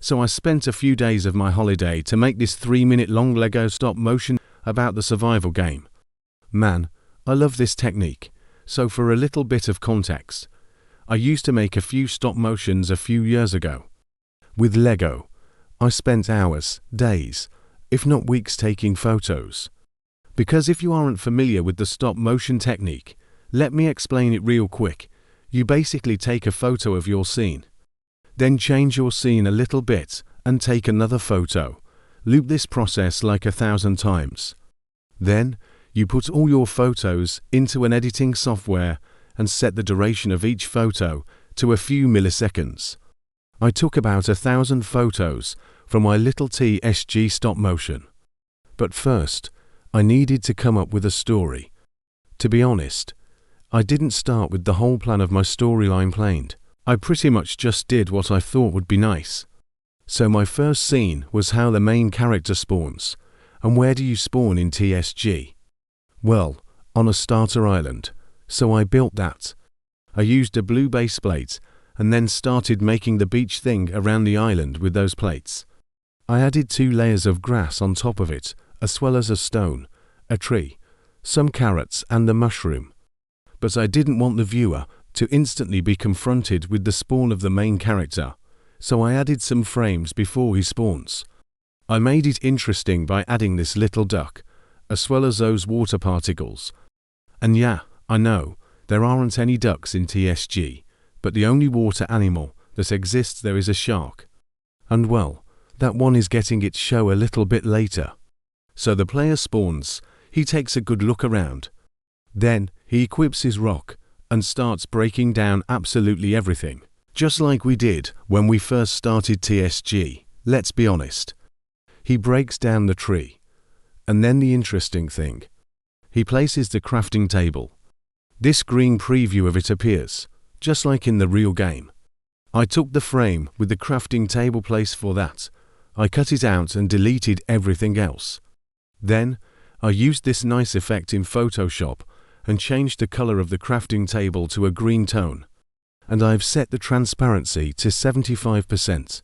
So I spent a few days of my holiday to make this 3-minute long Lego stop motion about the survival game. Man, I love this technique. So for a little bit of context, I used to make a few stop motions a few years ago. With Lego, I spent hours, days, if not weeks taking photos. Because if you aren't familiar with the stop motion technique, let me explain it real quick. You basically take a photo of your scene. Then change your scene a little bit and take another photo. Loop this process like 1,000 times. Then, you put all your photos into an editing software and set the duration of each photo to a few milliseconds. I took about 1,000 photos from my little TSG Stop-Motion. But first, I needed to come up with a story. To be honest, I didn't start with the whole plan of my storyline planned. I pretty much just did what I thought would be nice. So my first scene was how the main character spawns. And where do you spawn in TSG? Well, on a starter island. So I built that. I used a blue base plate and then started making the beach thing around the island with those plates. I added 2 layers of grass on top of it, as well as a stone, a tree, some carrots and a mushroom. But I didn't want the viewer to instantly be confronted with the spawn of the main character, so I added some frames before he spawns. I made it interesting by adding this little duck, as well as those water particles. And yeah, I know, there aren't any ducks in TSG, but the only water animal that exists there is a shark. And well, that one is getting its show a little bit later. So the player spawns, he takes a good look around. Then, he equips his rock and starts breaking down absolutely everything. Just like we did when we first started TSG, let's be honest. He breaks down the tree. And then the interesting thing. He places the crafting table. This green preview of it appears, just like in the real game. I took the frame with the crafting table place for that. I cut it out and deleted everything else. Then, I used this nice effect in Photoshop and changed the color of the crafting table to a green tone. And I've set the transparency to 75%.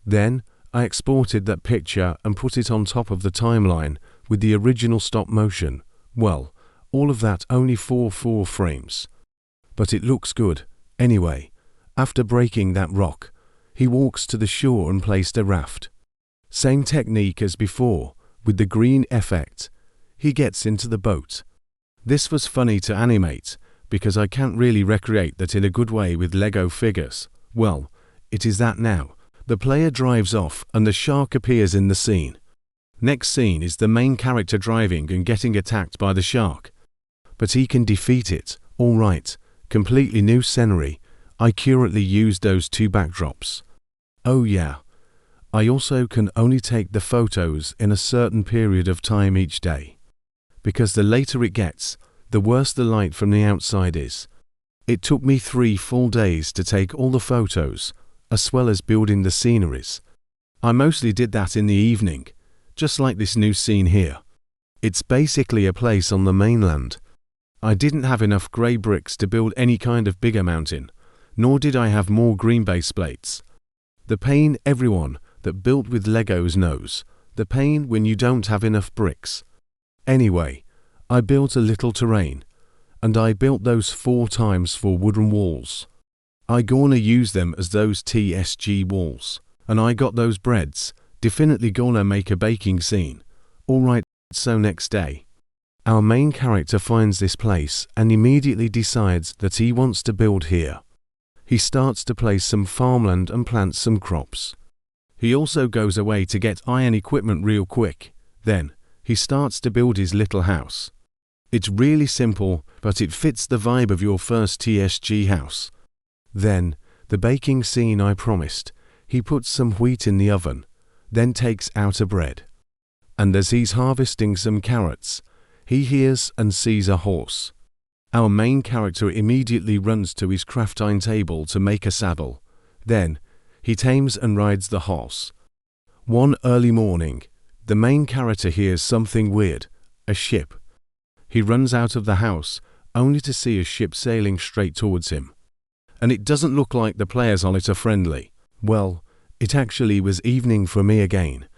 Then, I exported that picture and put it on top of the timeline with the original stop motion. Well, all of that only for 4 frames. But it looks good. Anyway, after breaking that rock, he walks to the shore and placed a raft. Same technique as before, with the green effect. He gets into the boat. This was funny to animate, because I can't really recreate that in a good way with Lego figures. Well, it is that now. The player drives off and the shark appears in the scene. Next scene is the main character driving and getting attacked by the shark. But he can defeat it, alright, completely new scenery. I currently used those 2 backdrops. Oh yeah. I also can only take the photos in a certain period of time each day. Because the later it gets, the worse the light from the outside is. It took me 3 full days to take all the photos, as well as building the sceneries. I mostly did that in the evening, just like this new scene here. It's basically a place on the mainland. I didn't have enough grey bricks to build any kind of bigger mountain, nor did I have more green base plates. The pain everyone that built with Legos knows, the pain when you don't have enough bricks. Anyway, I built a little terrain, and I built those 4 times for wooden walls. I gonna use them as those TSG walls, and I got those breads, definitely gonna make a baking scene. Alright, so next day. Our main character finds this place and immediately decides that he wants to build here. He starts to place some farmland and plant some crops. He also goes away to get iron equipment real quick. Then, he starts to build his little house. It's really simple, but it fits the vibe of your first TSG house. Then, the baking scene I promised. He puts some wheat in the oven, then takes out a bread. And as he's harvesting some carrots, he hears and sees a horse. Our main character immediately runs to his crafting table to make a saddle. Then, he tames and rides the horse. One early morning, the main character hears something weird, a ship. He runs out of the house, only to see a ship sailing straight towards him. And it doesn't look like the players on it are friendly. Well, It actually was evening for me again.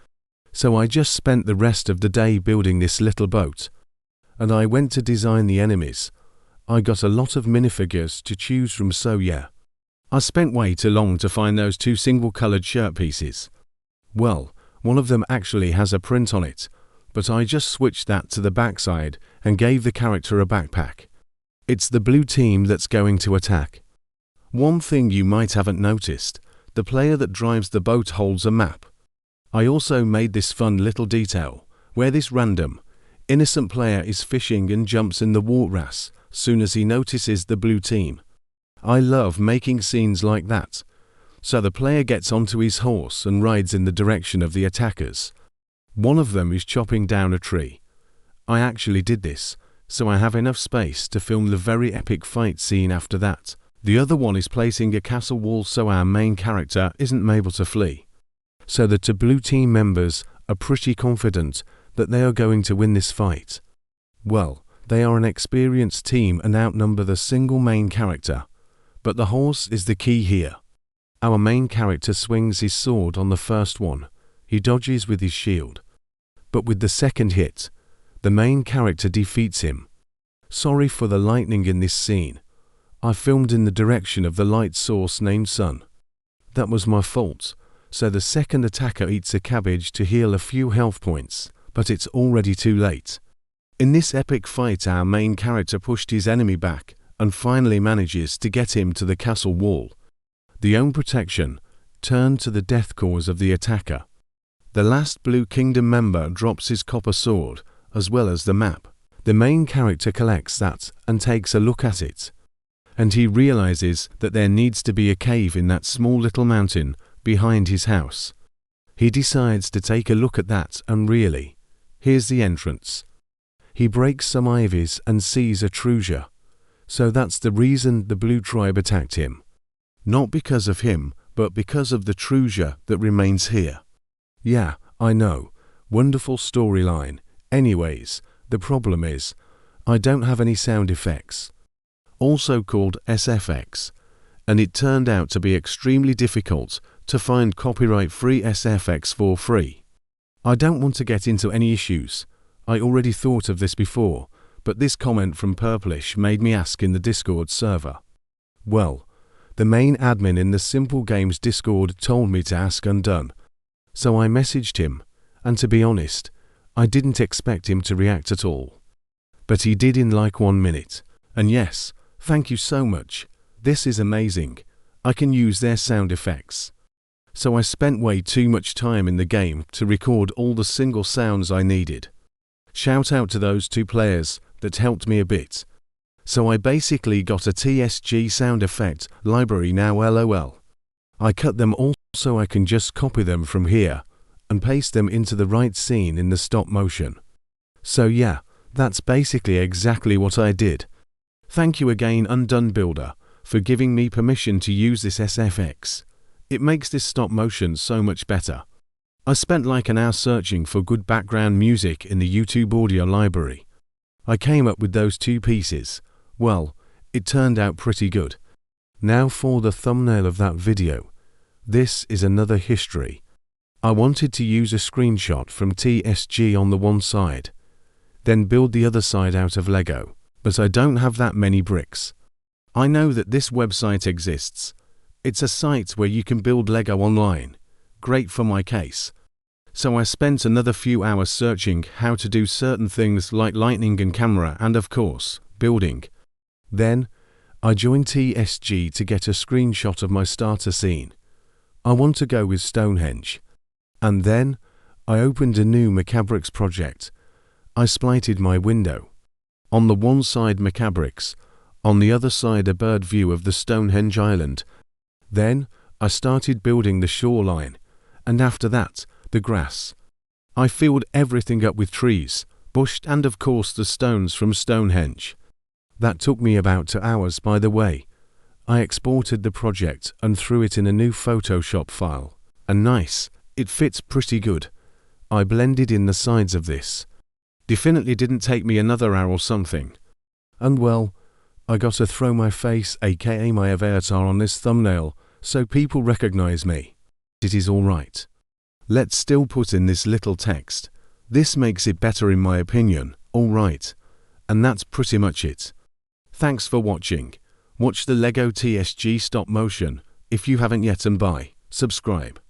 So I just spent the rest of the day building this little boat. And I went to design the enemies. I got a lot of minifigures to choose from, so yeah. I spent way too long to find those two single-colored shirt pieces. Well, one of them actually has a print on it, but I just switched that to the backside and gave the character a backpack. It's the blue team that's going to attack. One thing you might haven't noticed, the player that drives the boat holds a map. I also made this fun little detail, where this random, innocent player is fishing and jumps in the water soon as he notices the blue team. I love making scenes like that. So the player gets onto his horse and rides in the direction of the attackers. One of them is chopping down a tree. I actually did this, so I have enough space to film the very epic fight scene after that. The other one is placing a castle wall so our main character isn't able to flee. So the two blue team members are pretty confident that they are going to win this fight. Well, they are an experienced team and outnumber the single main character. But the horse is the key here. Our main character swings his sword on the first one. He dodges with his shield. But with the second hit, the main character defeats him. Sorry for the lightning in this scene. I filmed in the direction of the light source named Sun. That was my fault. So the second attacker eats a cabbage to heal a few health points, but it's already too late. In this epic fight, our main character pushed his enemy back and finally manages to get him to the castle wall. The own protection turned to the death cause of the attacker. The last Blue Kingdom member drops his copper sword, as well as the map. The main character collects that and takes a look at it. And he realizes that there needs to be a cave in that small little mountain behind his house. He decides to take a look at that, and really, here's the entrance. He breaks some ivies and sees a treasure. So that's the reason the blue tribe attacked him. Not because of him, but because of the treasure that remains here. Yeah, I know. Wonderful storyline. Anyways, the problem is, I don't have any sound effects. Also called SFX. And it turned out to be extremely difficult to find copyright-free SFX for free. I don't want to get into any issues. I already thought of this before, but this comment from Purplish made me ask in the Discord server. Well, the main admin in the Simple Games Discord told me to ask undone. So I messaged him, and to be honest, I didn't expect him to react at all. But he did in like 1 minute. And yes, thank you so much. This is amazing. I can use their sound effects. So I spent way too much time in the game to record all the single sounds I needed. Shout out to those two players that helped me a bit. So I basically got a TSG sound effect library now, lol. I cut them all so I can just copy them from here and paste them into the right scene in the stop motion. So yeah, that's basically exactly what I did. Thank you again Undone Builder for giving me permission to use this SFX. It makes this stop motion so much better. I spent like an hour searching for good background music in the YouTube audio library. I came up with those two pieces. Well, it turned out pretty good. Now for the thumbnail of that video. This is another history. I wanted to use a screenshot from TSG on the one side, then build the other side out of Lego, but I don't have that many bricks. I know that this website exists. It's a site where you can build Lego online. Great for my case. So I spent another few hours searching how to do certain things like lighting and camera and of course, building. Then, I joined TSG to get a screenshot of my starter scene. I want to go with Stonehenge. And then, I opened a new Macabrix project. I splited my window. On the one side Macabrix, on the other side a bird view of the Stonehenge island. Then, I started building the shoreline, and after that, the grass. I filled everything up with trees, bush and of course the stones from Stonehenge. That took me about 2 hours by the way. I exported the project and threw it in a new Photoshop file. And nice, it fits pretty good. I blended in the sides of this. Definitely didn't take me another hour or something. And well, I got to throw my face aka my avatar on this thumbnail so people recognize me. it is alright. Let's still put in this little text. This makes it better in my opinion, alright. And that's pretty much it. Thanks for watching. Watch the LEGO TSG Stop-Motion if you haven't yet, and subscribe.